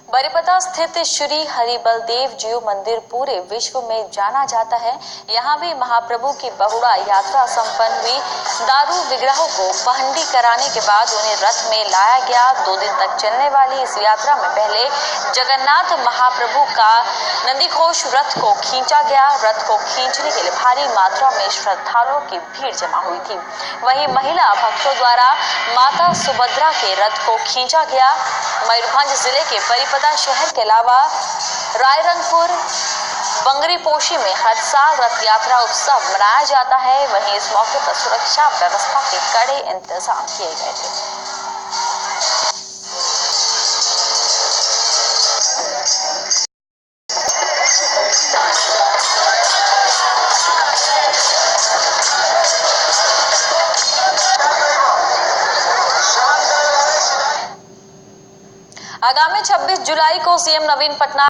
बरिपदा स्थित श्री हरिबलदेव जीव मंदिर पूरे विश्व में जाना जाता है। यहाँ भी महाप्रभु की बहुड़ा यात्रा संपन्न हुई। दारू विग्रहों को पहंडी कराने के बाद उन्हें रथ में लाया गया। 2 दिन तक चलने वाली इस यात्रा में पहले जगन्नाथ महाप्रभु का नंदीघोष रथ को खींचा गया। रथ को खींचने के लिए भारी मात्रा में श्रद्धालुओं की भीड़ जमा हुई थी। वहीं महिला भक्तों द्वारा माता सुभद्रा के रथ को खींचा गया। मयूरभंज जिले के बरिपदा शहर के अलावा रायरंगपुर, बंगरीपोशी में हर साल रथ यात्रा उत्सव मनाया जाता है। वहीं इस मौके पर सुरक्षा व्यवस्था के कड़े इंतजाम किए गए थे। आगामी 26 जुलाई को सीएम नवीन पटनायक